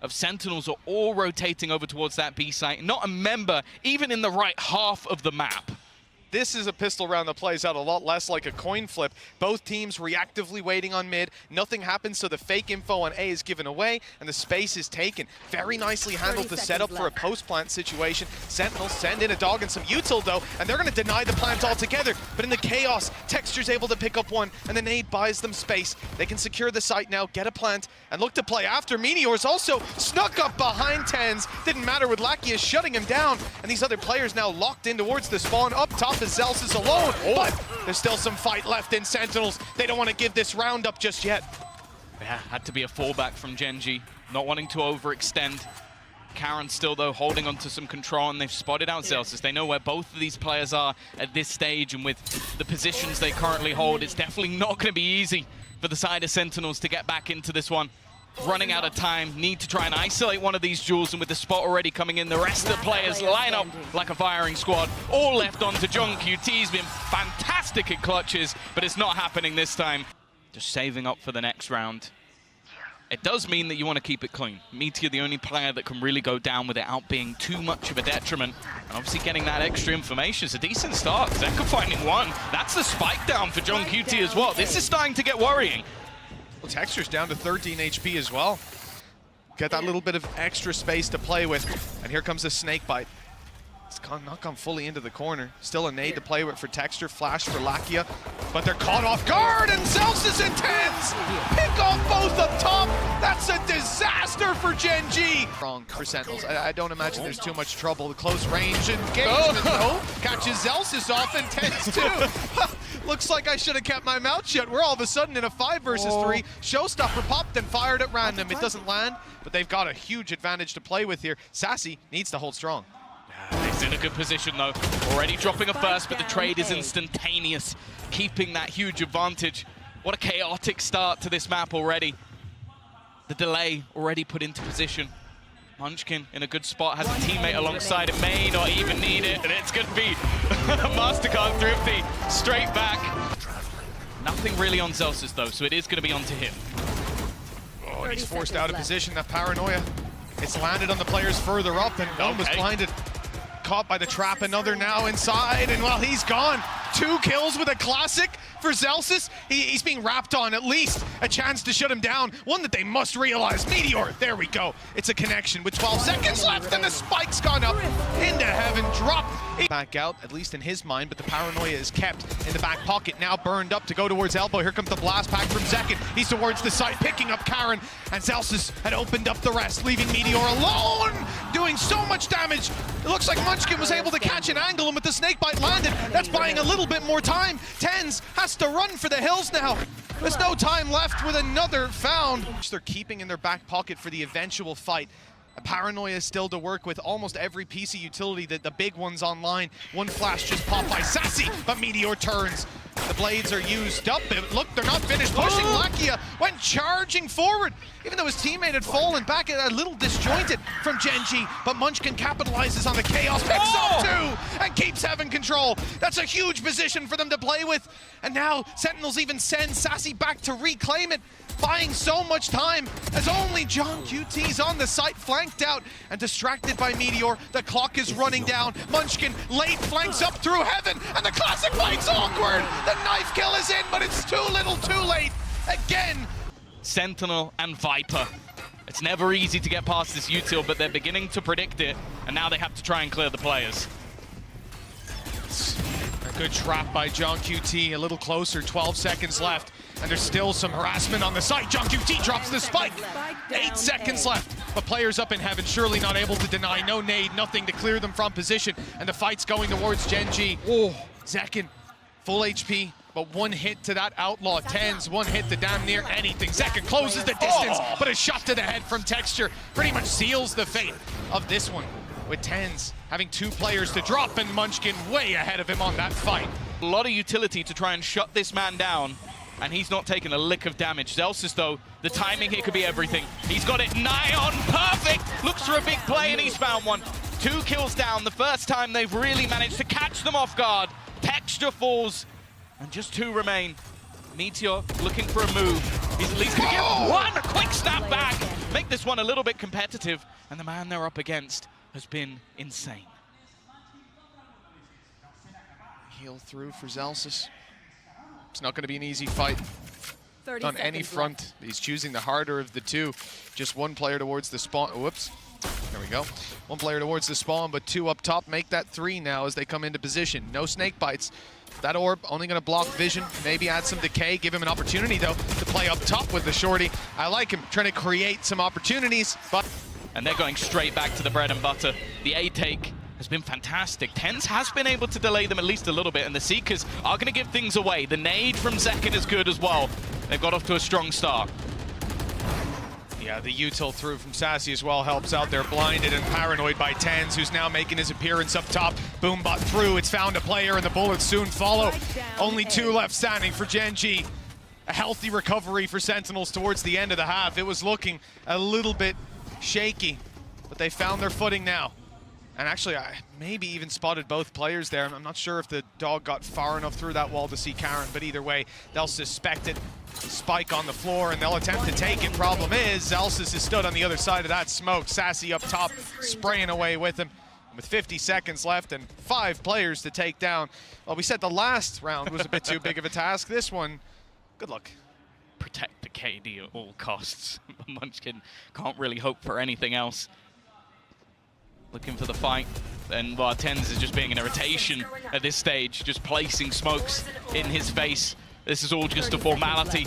of Sentinels are all rotating over towards that B site. Not a member even in the right half of the map. This is a pistol round that plays out a lot less like a coin flip. Both teams reactively waiting on mid. Nothing happens, so the fake info on A is given away, and the space is taken. Very nicely handled the setup for a post-plant situation. Sentinels send in a dog and some util, though, and they're going to deny the plant altogether. But in the chaos, Texture's able to pick up one, and the nade buys them space. They can secure the site now, get a plant, and look to play after. Meteor's also snuck up behind Tens. Didn't matter with Lakia shutting him down, and these other players now locked in towards the spawn. Up top is Zels is alone, but there's still some fight left in Sentinels. They don't want to give this round up just yet. Yeah, had to be a fallback from Gen.G, not wanting to overextend. Karon still, though, holding on to some control, and they've spotted out Zelsis. They know where both of these players are at this stage, and with the positions they currently hold, it's definitely not going to be easy for the side of Sentinels to get back into this one. Running out of time, need to try and isolate one of these jewels, and with the spot already coming in, the rest of the players line up like a firing squad. All left on to JNG. He's been fantastic at clutches, but it's not happening this time. Just saving up for the next round. It does mean that you want to keep it clean. Meteor, the only player that can really go down without being too much of a detriment. And obviously getting that extra information is a decent start. Zeka finding one. That's the spike down for JNG as well. This is starting to get worrying. Well, Texture's down to 13 HP as well. Get that little bit of extra space to play with. And here comes a snake bite. It's not gone fully into the corner. Still a nade to play with for Texture, flash for Lakia. But they're caught off guard, and Zels is intense! Pick off both up top! That's a disaster for Gen.G! Wrong for Sentinels. I don't imagine there's too much trouble. The close range engagement, though. Catches Zels off and Tens too. Looks like I should have kept my mouth shut. We're all of a sudden in a 5 versus 3. Showstopper popped and fired at random. It doesn't land, but they've got a huge advantage to play with here. Sassy needs to hold strong. He's in a good position, though. Already dropping a first, but the trade is instantaneous, keeping that huge advantage. What a chaotic start to this map already. The delay already put into position. Munchkin in a good spot, has a teammate alongside it, may not even need it, and it's going to be Mastercard Thrifty straight back. Nothing really on Zelsis, though, so it is going to be onto him. Oh, and he's forced out of position. That paranoia. It's landed on the players further up, and one was blinded. Caught by the trap, another now inside, and well, he's gone. 2 kills with a classic for Zelsis. He's being wrapped on at least a chance to shut him down. One that they must realize. Meteor, there we go. It's a connection with 12 seconds left, and the spike's gone up into heaven, dropped. Back out, at least in his mind, but the paranoia is kept in the back pocket. Now burned up to go towards elbow. Here comes the blast pack from Zekin. He's towards the site, picking up Karon, and Zelsis had opened up the rest, leaving Meteor alone, doing so much damage. It looks like Munchkin was able to catch an angle, and with the snakebite landed, that's buying a little bit more time. Tens has to run for the hills now. There's no time left with another found. They're keeping in their back pocket for the eventual fight. A paranoia is still to work with almost every piece of utility, the big ones online. One flash just popped by Sassy, but Meteor turns. The blades are used up. Look, they're not finished pushing. Lakia went charging forward, even though his teammate had fallen back a little disjointed from Gen.G, but Munchkin capitalizes on the chaos, picks up 2, and keeps having control. That's a huge position for them to play with, and now Sentinels even send Sassy back to reclaim it, buying so much time as only JNG's on the site, flanked out and distracted by Meteor. The clock is running down. Munchkin late flanks up through heaven, and the classic fight's awkward. The knife kill is in, but it's too little too late. Again. Sentinel and Viper. It's never easy to get past this util, but they're beginning to predict it, and now they have to try and clear the players. A good trap by JNG, a little closer, 12 seconds left, and there's still some harassment on the site. JNG drops the spike, 8 seconds left, but players up in heaven, surely not able to deny, no nade, nothing to clear them from position, and the fight's going towards Gen.G. Oh, Zekin, full HP, but one hit to that outlaw. Tens, one hit to damn near anything. Zekin closes the distance, but a shot to the head from Texture pretty much seals the fate of this one, with Tens having 2 players to drop, and Munchkin way ahead of him on that fight. A lot of utility to try and shut this man down, and he's not taking a lick of damage. Zelsis, though, the timing here could be everything. He's got it nigh on, perfect! Looks for a big play, and he's found one. 2 kills down, the first time they've really managed to catch them off guard. Texture falls, and just 2 remain. Meteor looking for a move. He's at least gonna get one, a quick snap back. make this one a little bit competitive, and the man they're up against has been insane. Heal through for Zelsys. It's not going to be an easy fight on any front. Left. He's choosing the harder of the two. Just one player towards the spawn. Whoops. There we go. One player towards the spawn, but two up top. Make that three now as they come into position. No snake bites. That orb only going to block vision, maybe add some decay, give him an opportunity, though, to play up top with the shorty. I like him trying to create some opportunities, but... And they're going straight back to the bread and butter. The A take has been fantastic. TenZ has been able to delay them at least a little bit, and the Seekers are going to give things away. The nade from Zekken is good as well. They've got off to a strong start. Yeah, the util through from Sassy as well helps out. They're blinded and paranoid by TenZ, who's now making his appearance up top. Boombot through, it's found a player, and the bullets soon follow. Only two left standing for Gen.G. A healthy recovery for Sentinels towards the end of the half. It was looking a little bit shaky, but they found their footing now. And actually, I maybe even spotted both players there. I'm not sure if the dog got far enough through that wall to see Karen, but either way, they'll suspect it. Spike on the floor, and they'll attempt to take it. Problem is, Zelsys is stood on the other side of that smoke. Sassy up top, spraying away with him. With 50 seconds left and 5 players to take down. Well, we said the last round was a bit too big of a task. This one, good luck. Protect the KD at all costs. Munchkin can't really hope for anything else. Looking for the fight, and TenZ is just being an irritation at this stage, just placing smokes in his face. This is all just a formality.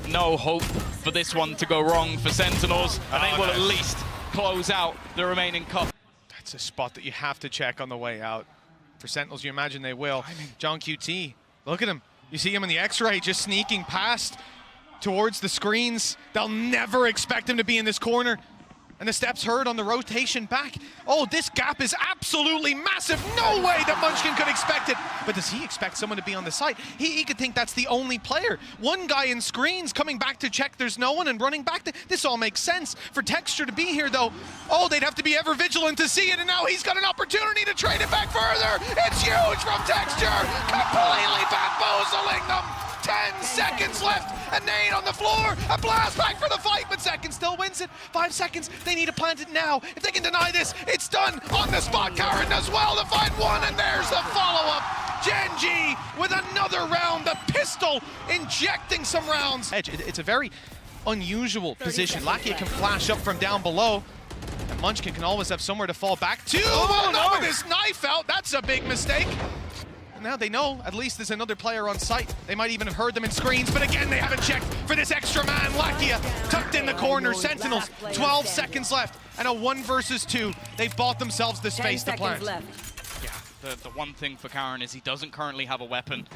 No hope for this one to go wrong for Sentinels, and they will at least close out the remaining cup. That's a spot that you have to check on the way out. For Sentinels, you imagine they will. John QT, look at him. You see him in the X-ray just sneaking past towards the screens. They'll never expect him to be in this corner. And the steps heard on the rotation back. Oh, this gap is absolutely massive. No way that Munchkin could expect it. But does he expect someone to be on the site? He could think that's the only player. One guy in screens coming back to check there's no one and running back. This all makes sense. For Texture to be here, though, oh, they'd have to be ever vigilant to see it. And now he's got an opportunity to trade it back further. It's huge from Texture. Completely bamboozling them. 10 seconds left, a nade on the floor, a blast back for the fight, but Zekken still wins it. 5 seconds, they need to plant it now. If they can deny this, it's done on the spot. Karen does well to find one, and there's the follow-up. Gen.G with another round, the pistol injecting some rounds. It's a very unusual position. Lakia can flash up from down below, and Munchkin can always have somewhere to fall back to. Oh, no, with his knife out, that's a big mistake. Now they know at least there's another player on site. They might even have heard them in screens, but again, they haven't checked for this extra man. Lakia tucked in the corner. Sentinels, 12 seconds left, and a 1 versus 2. They've bought themselves the space to plant. Yeah, the one thing for Karen is he doesn't currently have a weapon.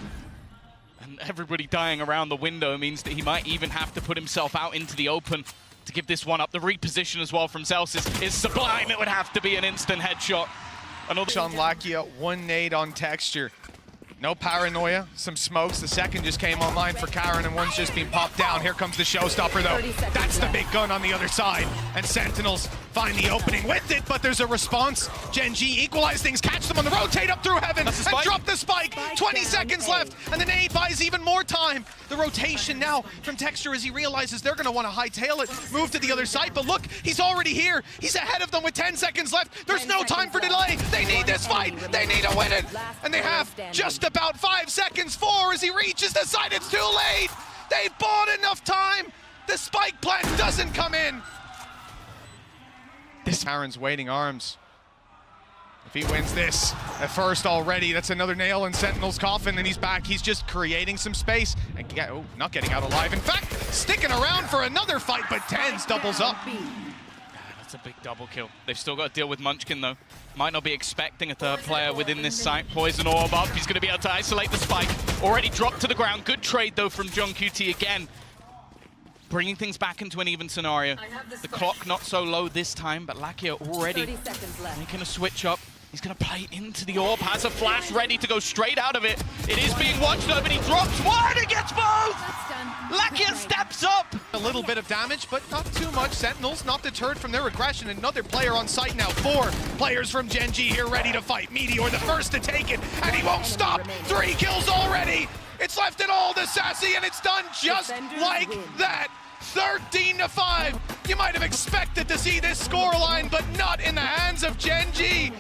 And everybody dying around the window means that he might even have to put himself out into the open to give this one up. The reposition as well from Zelsys is sublime. It would have to be an instant headshot. Another on Lakia, 1 nade on Texture. No paranoia, some smokes. The second just came online for Karen, and one's just been popped down. Here comes the showstopper, though. That's the big gun on the other side. And Sentinels find the opening with it, but there's a response. Gen.G equalize things, catch them on the rotate up through heaven, and drop the spike. 20 seconds left, and the nade buys even more time. The rotation now from Texture as he realizes they're going to want to hightail it, move to the other side, but look, he's already here. He's ahead of them with 10 seconds left. There's no time for delay. They need this fight. They need to win it. And they have just about 5 seconds. 4 as he reaches the side. It's too late. They've bought enough time. The spike plant doesn't come in. This Karen's waiting arms. If he wins this at first already, that's another nail in Sentinel's coffin, and he's back. He's just creating some space. And not getting out alive. In fact, sticking around for another fight, but TenZ doubles up. That's a big double kill. They've still got to deal with Munchkin, though. Might not be expecting a third player within this site. Poison orb up. He's going to be able to isolate the spike. Already dropped to the ground. Good trade, though, from John QT again. Bringing things back into an even scenario. The clock not so low this time, but Lakia already making a switch up. He's going to play into the orb, has a flash ready to go straight out of it. It is being watched though, but he drops one and gets both! Lakia steps up! A little bit of damage, but not too much. Sentinels not deterred from their aggression. Another player on site now. 4 players from Gen.G here ready to fight. Meteor the first to take it, and he won't stop! 3 kills already! It's left it all to Sassy, and it's done just like that! 13-5. You might have expected to see this scoreline, but not in the hands of Gen.G.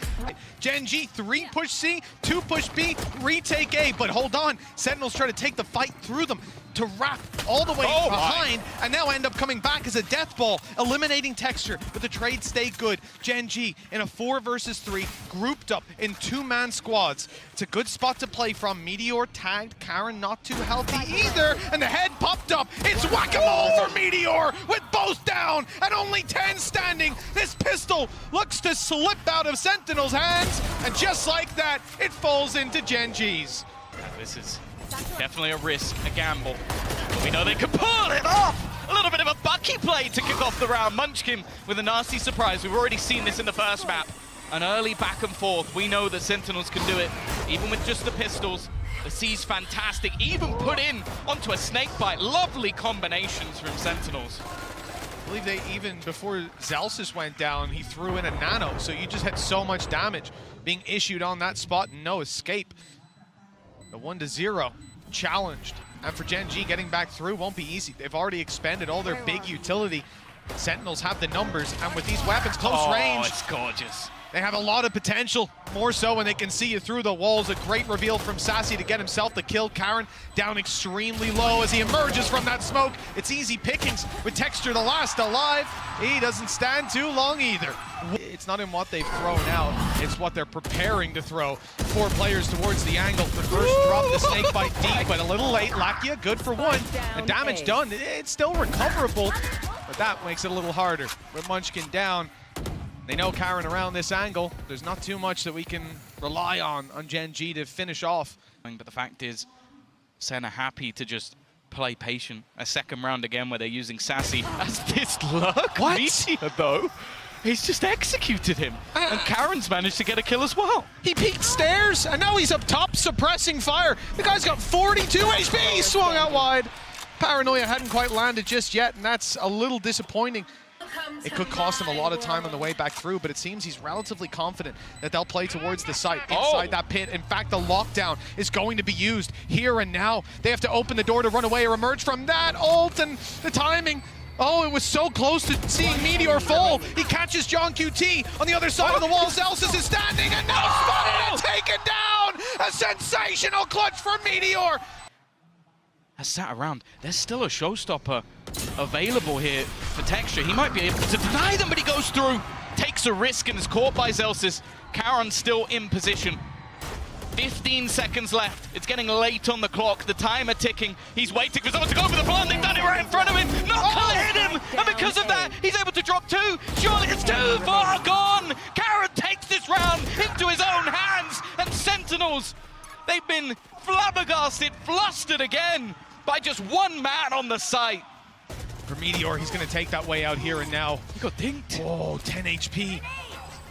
Gen.G, 3 push C, 2 push B, retake A, but hold on. Sentinels try to take the fight through them to wrap all the way behind, and now end up coming back as a death ball, eliminating Texture, but the trade stayed good. Gen.G in a 4 versus 3, grouped up in 2-man squads. It's a good spot to play from. Meteor tagged, Karen not too healthy either, and the head popped up. It's whack-a-mole for Meteor with both down and only 10 standing. This pistol looks to slip out of Sentinel's hands, and just like that, it falls into Gen.G's. This is definitely a risk, a gamble. But we know they can pull it off! A little bit of a Bucky play to kick off the round. Munchkin with a nasty surprise. We've already seen this in the first map. An early back and forth. We know that Sentinels can do it, even with just the pistols. The C's fantastic, even put in onto a snake bite. Lovely combinations from Sentinels. I believe they even, before Zelsis went down, he threw in a nano, so you just had so much damage being issued on that spot and no escape. The 1-0 challenged, and for Gen.G getting back through won't be easy. They've already expended all their big utility. Sentinels have the numbers, and with these weapons close range, it's gorgeous. They have a lot of potential, more so when they can see you through the walls. A great reveal from Sassy to get himself the kill. Karen down extremely low as he emerges from that smoke. It's easy pickings with Texture the last alive. He doesn't stand too long either. It's not in what they've thrown out, it's what they're preparing to throw. 4 players towards the angle. The first drop the snake bite deep, but a little late. Lakia, good for 1. The damage done, it's still recoverable, but that makes it a little harder. With Munchkin down, they know Karen around this angle. There's not too much that we can rely on Gen.G to finish off. But the fact is, Senna happy to just play patient. A second round again where they're using Sassy as this luck. What? Meteor, though, he's just executed him. And Karen's managed to get a kill as well. He peeked stairs, and now he's up top suppressing fire. The guy's got 42 HP. He swung out wide. Paranoia hadn't quite landed just yet, and that's a little disappointing. It could cost him a lot of time on the way back through, but it seems he's relatively confident that they'll play towards the site inside that pit. In fact, the lockdown is going to be used here and now. They have to open the door to run away or emerge from that ult, and the timing. Oh, it was so close to seeing Meteor fall. He catches John QT on the other side of the wall. Zelsis is standing and now spotted and taken down. A sensational clutch for Meteor. Has sat around. There's still a showstopper available here for Texture. He might be able to deny them, but he goes through, takes a risk and is caught by Zelsis. Karen still in position. 15 seconds left. It's getting late on the clock. The timer ticking. He's waiting for someone to go for the plant. They've done it right in front of him. Knuckle hit him, and because of that, he's able to drop 2. Surely it's too far gone. Karen takes this round into his own hands, and Sentinels, they've been flabbergasted, flustered again by just 1 man on the site. For Meteor, he's going to take that way out here and now. He got dinked. Oh, 10 HP.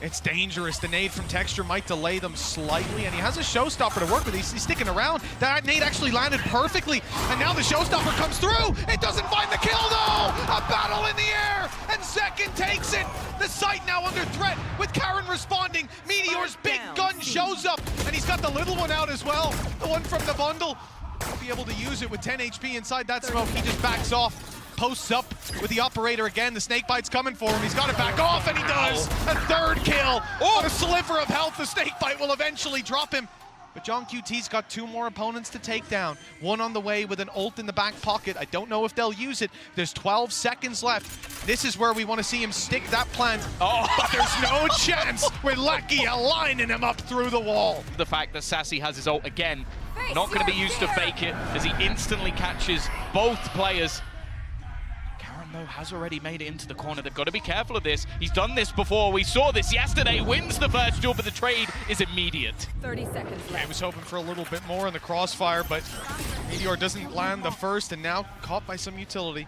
It's dangerous. The nade from Texture might delay them slightly, and he has a showstopper to work with. He's sticking around. That nade actually landed perfectly, and now the showstopper comes through. It doesn't find the kill, though. A battle in the air, and Second takes it. The site now under threat with Karen responding. Meteor's big gun shows up, and he's got the little one out as well. The one from the bundle. He'll be able to use it with 10 HP inside that smoke. He just backs off. Posts up with the operator again. The snake bite's coming for him. He's got to back off, and he does. A 3rd kill. Oh, a sliver of health. The snake bite will eventually drop him. But John QT's got 2 more opponents to take down. 1 on the way with an ult in the back pocket. I don't know if they'll use it. There's 12 seconds left. This is where we want to see him stick that plant. Oh, but there's no chance with Lakia lining him up through the wall. The fact that Sassy has his ult again, not going to be used to fake it, as he instantly catches both players. Has already made it into the corner. They've got to be careful of this. He's done this before. We saw this yesterday. Wins the first duel, but the trade is immediate. 30 seconds left. I was hoping for a little bit more in the crossfire, but Meteor doesn't land the first, and now caught by some utility.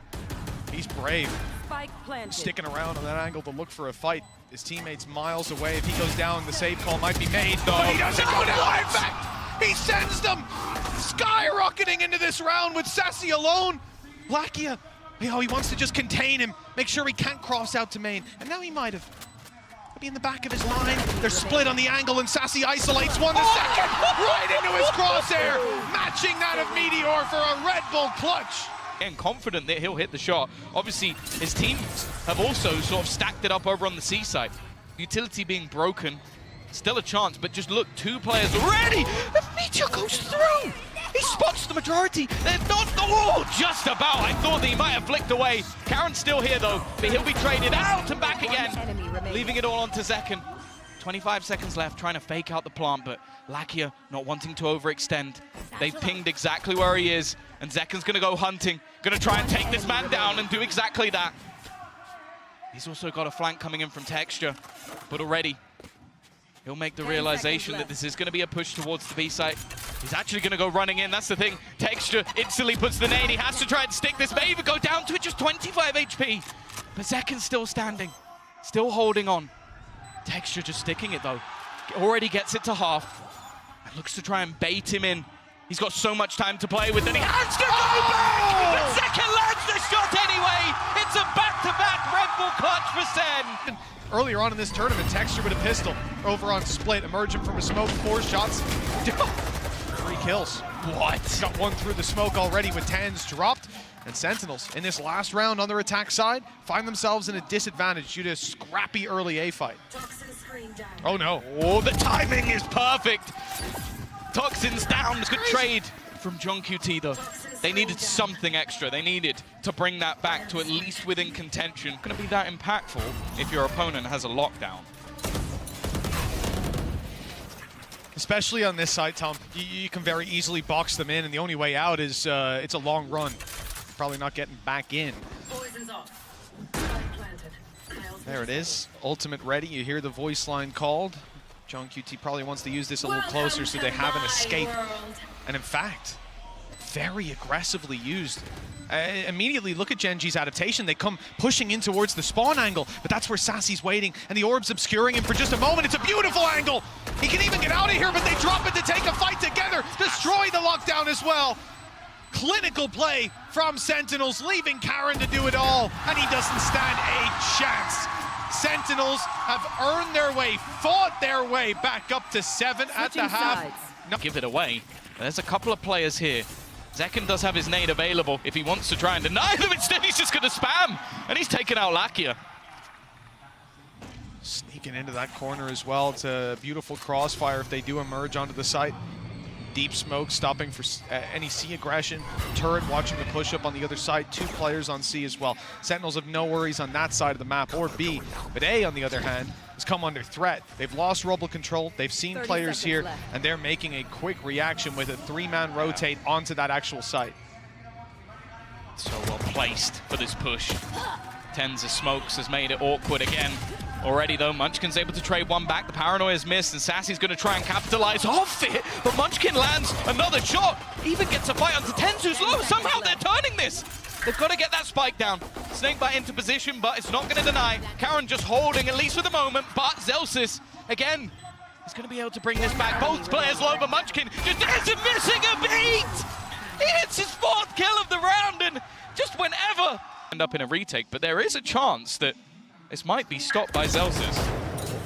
He's brave. Spike planted. Sticking around on that angle to look for a fight. His teammate's miles away. If he goes down, the save call might be made, though. But he doesn't go down. In fact, he sends them skyrocketing into this round with Sassy alone. Lakia, he wants to just contain him, make sure he can't cross out to main. And now he might have. Be in the back of his line. They're split on the angle, and Sassy isolates 1 second right into his crosshair, matching that of Meteor for a Red Bull clutch. And confident that he'll hit the shot. Obviously, his teams have also sort of stacked it up over on the C side. Utility being broken, still a chance, but just look, 2 players already! The Meteor goes through! He spots the majority. They're not, oh, just about. I thought that he might have flicked away. Karen's still here though, but he'll be traded out and back again, leaving it all onto Zekken. 25 seconds left, trying to fake out the plant, but Lakia not wanting to overextend. They've pinged exactly where he is, and Zekken's gonna go hunting, gonna try and take this man down and do exactly that. He's also got a flank coming in from Texture, but already he'll make the realization that this is gonna be a push towards the B site. He's actually gonna go running in, that's the thing. Texture instantly puts the nade, he has to try and stick this, may even go down to it, just 25 HP. But Zekken's still standing, still holding on. Texture just sticking it though. Already gets it to half. And looks to try and bait him in. He's got so much time to play with that he has to go back! But Zekken lands the shot anyway! It's a back-to-back Red Bull clutch for Sen! Earlier on in this tournament, Texture with a pistol over on Split, emerging from a smoke, 4 shots, 3 kills. What? Got 1 through the smoke already with 10s dropped. And Sentinels, in this last round on their attack side, find themselves in a disadvantage due to a scrappy early A fight. Oh no. Oh, the timing is perfect. Toxins down. Good trade from John.G though. They needed something extra. They needed to bring that back to at least within contention. Going to be that impactful if your opponent has a lockdown. Especially on this side, Tom, you can very easily box them in, and the only way out is it's a long run. Probably not getting back in. There it is. Ultimate ready. You hear the voice line called. John.G probably wants to use this a little closer so they have an escape. And in fact, very aggressively used. Immediately look at Gen.G's adaptation. They come pushing in towards the spawn angle, but that's where Sassy's waiting, and the orb's obscuring him for just a moment. It's a beautiful angle. He can even get out of here, but they drop it to take a fight together, destroy the lockdown as well. Clinical play from Sentinels, leaving Karen to do it all, and he doesn't stand a chance. Sentinels have earned their way, fought their way back up to 7 at the half. No. Give it away. There's a couple of players here. Zekken does have his nade available if he wants to try and deny them. Instead, he's just going to spam, and he's taken out Lakia. Sneaking into that corner as well. It's a beautiful crossfire if they do emerge onto the site. Deep smoke stopping for any C aggression. Turret watching the push up on the other side. 2 players on C as well. Sentinels have no worries on that side of the map, or B. But A, on the other hand, has come under threat. They've lost Rubble control. They've seen players here, and they're making a quick reaction with a 3-man rotate onto that actual site. So well placed for this push. Tens of smokes has made it awkward again. Already though, Munchkin's able to trade one back. The paranoia's missed, and Sassy's going to try and capitalize off it. But Munchkin lands another shot. Even gets a fight onto Tens, who's low. Somehow they're turning this. They've got to get that spike down. Snakebite into position, but it's not going to deny. Karen just holding, at least for the moment. But Zelsis, again, is going to be able to bring this back. Both players low, but Munchkin just isn't missing a beat. He hits his 4th kill of the round, and just whenever end up in a retake. But there is a chance that this might be stopped by Zelsis.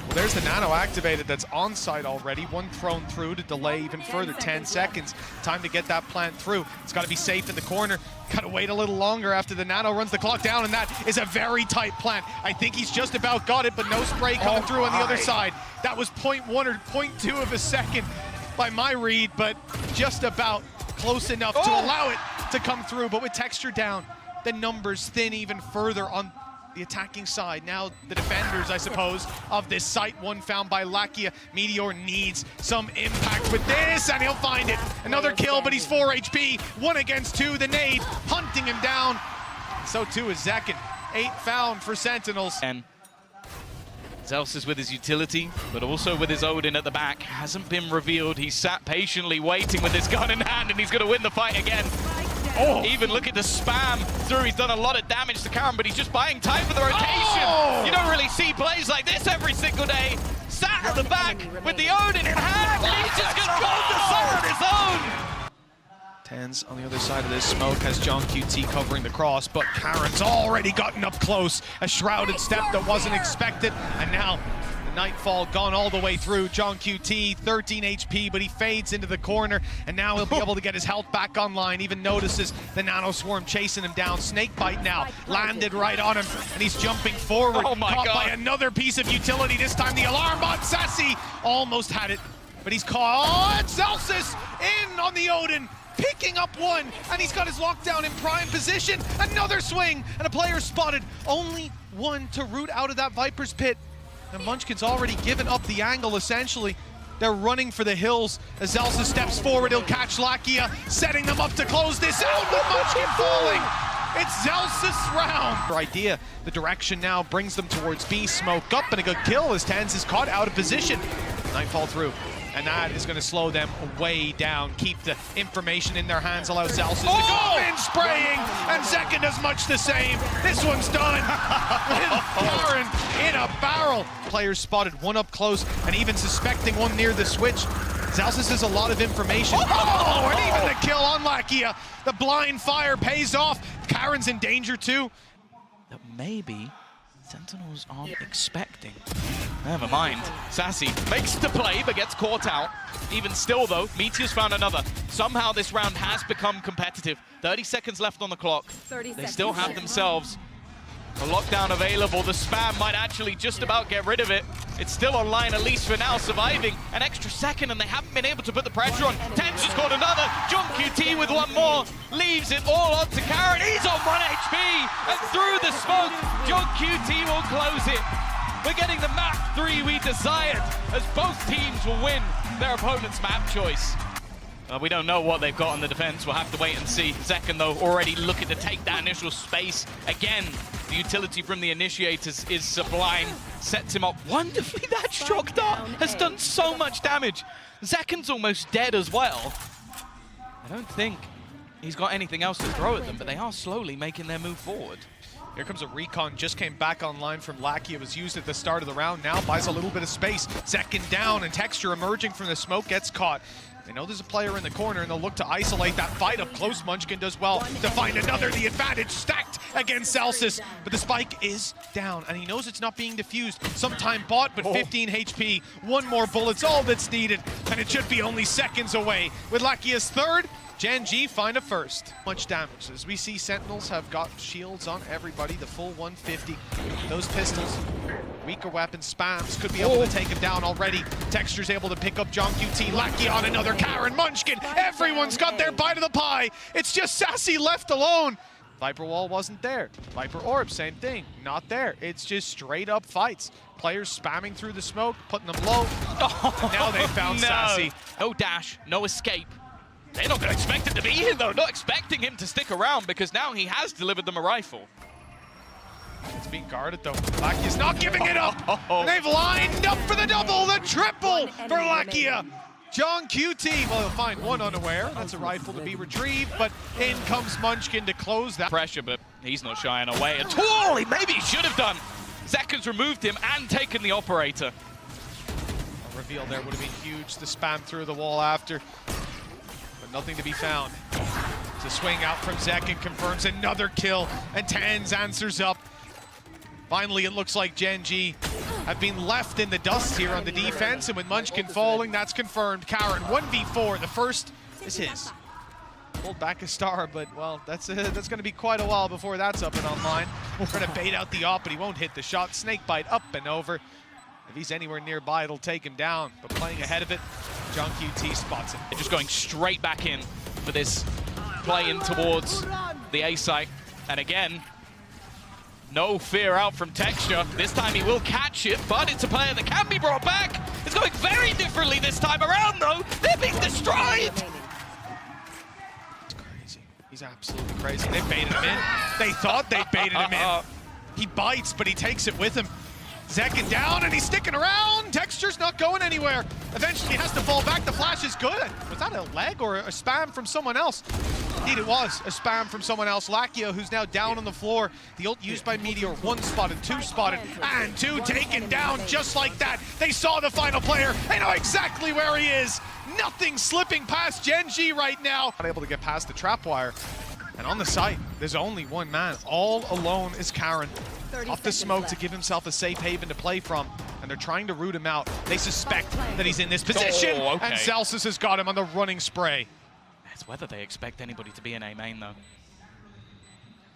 Well, there's the nano activated that's on site already. 1 thrown through to delay even further. 10 seconds. Time to get that plant through. It's got to be safe in the corner. Got to wait a little longer after the nano runs the clock down, and that is a very tight plant. I think he's just about got it, but no spray coming through on the other side. That was 0.1 or 0.2 of a second by my read, but just about close enough to allow it to come through. But with Texture down, the numbers thin even further on the attacking side. Now the defenders, I suppose, of this site. 1 found by Lakia. Meteor needs some impact with this, and he'll find it. Another kill, but he's 4 HP. 1 against 2. The nade hunting him down. So too is Zekken. 8 found for Sentinels. And Zelsis with his utility, but also with his Odin at the back. Hasn't been revealed. He's sat patiently waiting with his gun in hand, and he's going to win the fight again. Oh, even look at the spam through. He's done a lot of damage to Karen, but he's just buying time for the rotation. You don't really see plays like this every single day. Sat at the back with the Odin in hand, and he's just going to go the sun on his own. Tens on the other side of this smoke has John.G covering the cross, but Karen's already gotten up close. A shrouded step that wasn't expected, and now Nightfall gone all the way through. John QT, 13 HP, but he fades into the corner, and now he'll be able to get his health back online. Even notices the Nano Swarm chasing him down. Snakebite now landed right on him, and he's jumping forward. Oh my caught God. by another piece of utility. This time the alarm bot. Sassy almost had it, but he's caught. Oh, it's Celsius in on the Odin, picking up one, and he's got his lockdown in prime position. Another swing, and a player spotted. Only one to root out of that Viper's pit. And Munchkin's already given up the angle, essentially. They're running for the hills. As Zelsa steps forward, he'll catch Lakia, setting them up to close this out, but Munchkin falling. It's Zelsa's round. Idea, the direction now brings them towards B. Smoke up, and a good kill as Tens is caught out of position. Nightfall through. And that is going to slow them way down. Keep the information in their hands, allow Zelsa to go in spraying, and Zekken does much the same. This one's done. Karen in a barrel. Players spotted one up close, and even suspecting one near the switch. Zelsis has a lot of information. Oh, and even the kill on Lakia. The blind fire pays off. Karen's in danger too. That maybe Sentinels aren't expecting. Never mind. Sassy makes the play, but gets caught out. Even still, though, Meteor's found another. Somehow this round has become competitive. 30 seconds left on the clock. They still have themselves a lockdown available. The spam might actually just about get rid of it. It's still online, at least for now, surviving an extra second, and they haven't been able to put the pressure on. Tens has got another. John QT with one more. Leaves it all up to Karen. He's on 1 HP, and through the smoke, John QT will close it. We're getting the map 3 we desired, as both teams will win their opponent's map choice. We don't know what they've got on the defense. We'll have to wait and see. Zekken, though, already looking to take that initial space. Again, the utility from the initiators is sublime. Sets him up wonderfully. That shock dart has done so much damage. Zekken's almost dead as well. I don't think he's got anything else to throw at them, but they are slowly making their move forward. Here comes a recon, just came back online from Lakia. It was used at the start of the round, now buys a little bit of space. Zekken down, and Texture emerging from the smoke gets caught. They know there's a player in the corner, and they'll look to isolate that fight up close. Munchkin does well to find another. The advantage stacked against Celsius, but the spike is down, and he knows it's not being diffused. Sometime bought, but 15 HP. One more bullet's all that's needed, and it should be only seconds away. With Lakia's third, Gen.G find a first. Much damage. As we see, Sentinels have got shields on everybody, the full 150. Those pistols, weaker weapon spams, could be able to take him down already. Texture's able to pick up John QT. Lakia on another Karen. Munchkin, everyone's got their bite of the pie. It's just Sassy left alone. Viper Wall wasn't there. Viper Orb, same thing, not there. It's just straight up fights. Players spamming through the smoke, putting them low. Now they found Sassy. No dash, no escape. They're not going to expect him to be here, though. Not expecting him to stick around, because now he has delivered them a rifle. It's being guarded, though. Lakia's not giving it up. They've lined up for the double, the triple for Lakia. John QT, well, he'll find one unaware. That's a rifle to be retrieved, but in comes Munchkin to close that. Pressure, but he's not shying away at all. Maybe he should have done. Zekken's removed him and taken the operator. A reveal there would have been huge. The spam through the wall after. Nothing to be found. It's a swing out from Zekken, confirms another kill, and Tens answers up. Finally, it looks like Gen.G have been left in the dust here on the defense, and with Munchkin falling, that's confirmed. Karen, 1v4, the first is his. Pulled back a star, but, well, that's going to be quite a while before that's up and online. We're going to bait out the op, but he won't hit the shot. Snakebite up and over. If he's anywhere nearby, it'll take him down, but playing ahead of it, John QT spots him. They're just going straight back in for this play in towards the A site. And again, no fear out from Texture. This time he will catch it, but it's a player that can be brought back. It's going very differently this time around, though. They're being destroyed. It's crazy. He's absolutely crazy. They baited him in. They thought they baited him in. He bites, but he takes it with him. Zekken down, and he's sticking around. Texture's not going anywhere. Eventually he has to fall back. The flash is good. Was that a leg or a spam from someone else? Indeed it was a spam from someone else. Lakia, who's now down on the floor. The ult used by Meteor, one spotted, two spotted, and two taken down just like that. They saw the final player. They know exactly where he is. Nothing slipping past Gen.G right now. Not able to get past the trap wire. And on the site, there's only one man. All alone is Karen. Off the smoke to give himself a safe haven to play from. and they're trying to root him out. They suspect that he's in this position, and Celsius has got him on the running spray. It's whether they expect anybody to be in A main, though.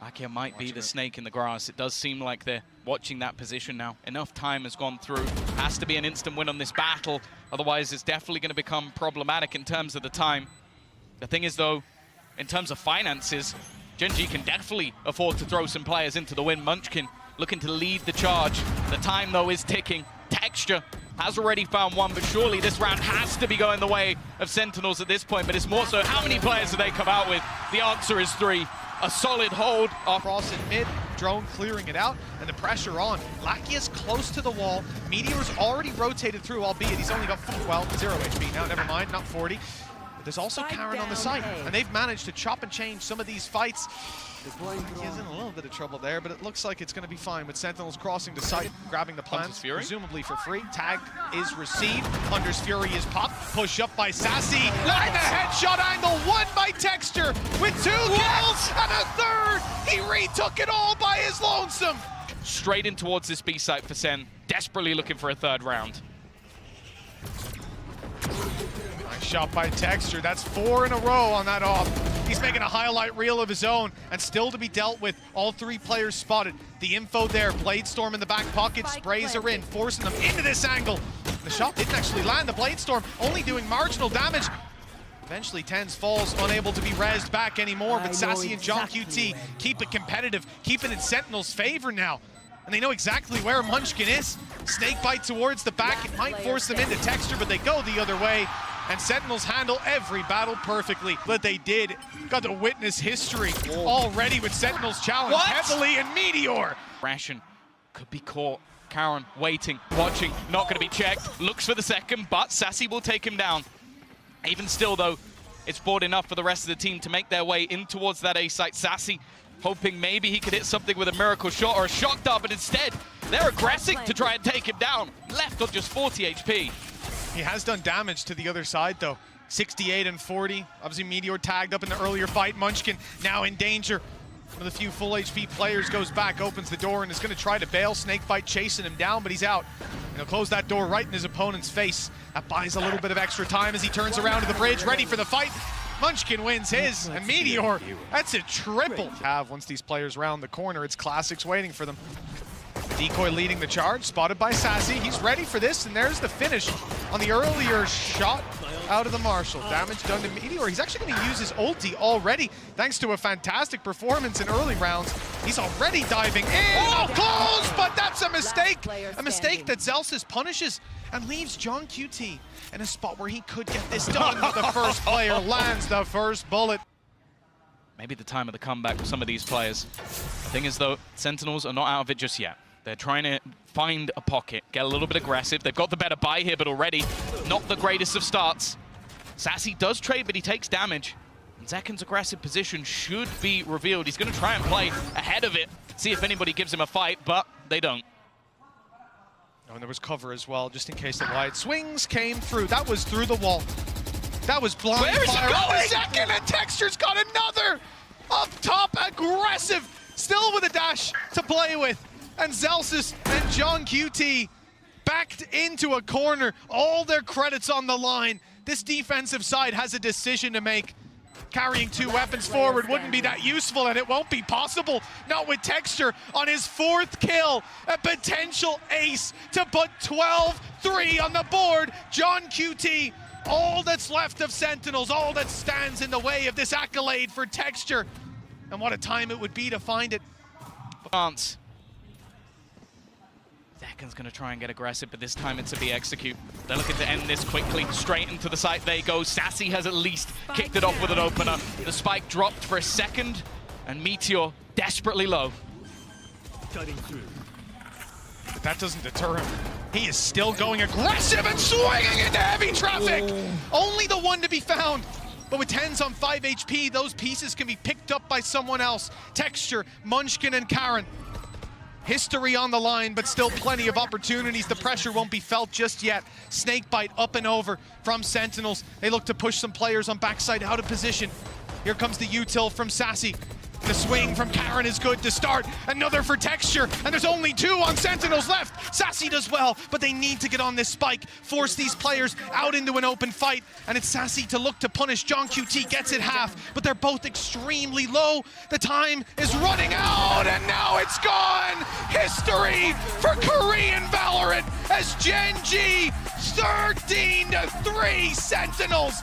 Akia might be the snake in the grass. It does seem like they're watching that position now. Enough time has gone through. Has to be an instant win on this battle. Otherwise, it's definitely going to become problematic in terms of the time. The thing is, though, in terms of finances, Gen.G can definitely afford to throw some players into the win. Munchkin looking to lead the charge. The time, though, is ticking. Texture has already found one, but surely this round has to be going the way of Sentinels at this point. But it's more so, how many players do they come out with? The answer is 3. A solid hold. Cross in mid, drone clearing it out, and the pressure on. Lakia's close to the wall. Meteor's already rotated through, albeit he's only got, 0 HP now, never mind, not 40. But there's also Karen on the side, and they've managed to chop and change some of these fights. He's in a little bit of trouble there, but it looks like it's going to be fine with Sentinels crossing the site, grabbing the plants, presumably for free. Tag is received. Hunter's Fury is popped. Push up by Sassy. And the headshot angle won by Texture with 2 kills and a 3rd. He retook it all by his lonesome. Straight in towards this B site for Sen. Desperately looking for a 3rd round. Nice shot by Texture. That's 4 in a row on that off. He's making a highlight reel of his own, and still to be dealt with. All 3 players spotted. The info there. Bladestorm in the back pocket. Sprays are in, forcing them into this angle. The shot didn't actually land. The Bladestorm only doing marginal damage. Eventually, Tens falls, unable to be rezzed back anymore, but Sassy and Gen.G keep it competitive, keep it in Sentinel's favor now. And they know exactly where Munchkin is. Snakebite towards the back. It might force them into Texture, but they go the other way. And Sentinels handle every battle perfectly. But they did. Got to witness history already with Sentinels challenge heavily, and Meteor. Ration could be caught. Karen waiting, watching, not going to be checked. Looks for the second, but Sassy will take him down. Even still, though, it's bought enough for the rest of the team to make their way in towards that A site. Sassy hoping maybe he could hit something with a miracle shot or a shot dart, but instead, they're aggressive to try and take him down. Left on just 40 HP. He has done damage to the other side, though. 68 and 40. Obviously, Meteor tagged up in the earlier fight. Munchkin now in danger. One of the few full HP players goes back, opens the door, and is going to try to bail. Snakebite chasing him down, but he's out. And he'll close that door right in his opponent's face. That buys a little bit of extra time as he turns around to the bridge, ready for the fight. Munchkin wins his, and Meteor, that's a triple. Once these players round the corner, it's classics waiting for them. Decoy leading the charge, spotted by Sassy. He's ready for this, and there's the finish on the earlier shot out of the Marshall. Damage done to Meteor. He's actually going to use his ulti already, thanks to a fantastic performance in early rounds. He's already diving in. Oh, close, but that's a mistake. A mistake that Celsius punishes and leaves Gen.G in a spot where he could get this done. But the first player lands the first bullet. Maybe the time of the comeback for some of these players. The thing is, though, Sentinels are not out of it just yet. They're trying to find a pocket, get a little bit aggressive. They've got the better buy here, but already not the greatest of starts. Sassy does trade, but he takes damage. And Zeken's aggressive position should be revealed. He's going to try and play ahead of it, see if anybody gives him a fight, but they don't. Oh, and there was cover as well, just in case the wide swings came through. That was through the wall. That was blind fire. Where is it going? Second, and Texture's got another up top, aggressive, still with a dash to play with. And Celsius and Gen.G backed into a corner. All their credits on the line. This defensive side has a decision to make. Carrying 2 weapons forward wouldn't be that useful, and it won't be possible. Not with Texture on his 4th kill. A potential ace to put 12-3 on the board. Gen.G, all that's left of Sentinels, all that stands in the way of this accolade for Texture. And what a time it would be to find it. Zeken's going to try and get aggressive, but this time it's a B execute. They're looking to end this quickly. Straight into the site they go. Sassy has at least kicked it off with an opener. The spike dropped for a second, and Meteor desperately low. But that doesn't deter him. He is still going aggressive and swinging into heavy traffic. Only the one to be found. But with Tens on 5 HP, those pieces can be picked up by someone else. Texture, Munchkin, and Karen. History on the line, but still plenty of opportunities. The pressure won't be felt just yet. Snakebite up and over from Sentinels. They look to push some players on backside out of position. Here comes the util from Sassy. The swing from Karen is good to start. Another for Texture, and there's only 2 on Sentinels left. Sassy does well, but they need to get on this spike, force these players out into an open fight, and it's Sassy to look to punish. John QT gets it half, but they're both extremely low. The time is running out, and now it's gone. History for Korean Valorant as Gen.G 13-3 Sentinels.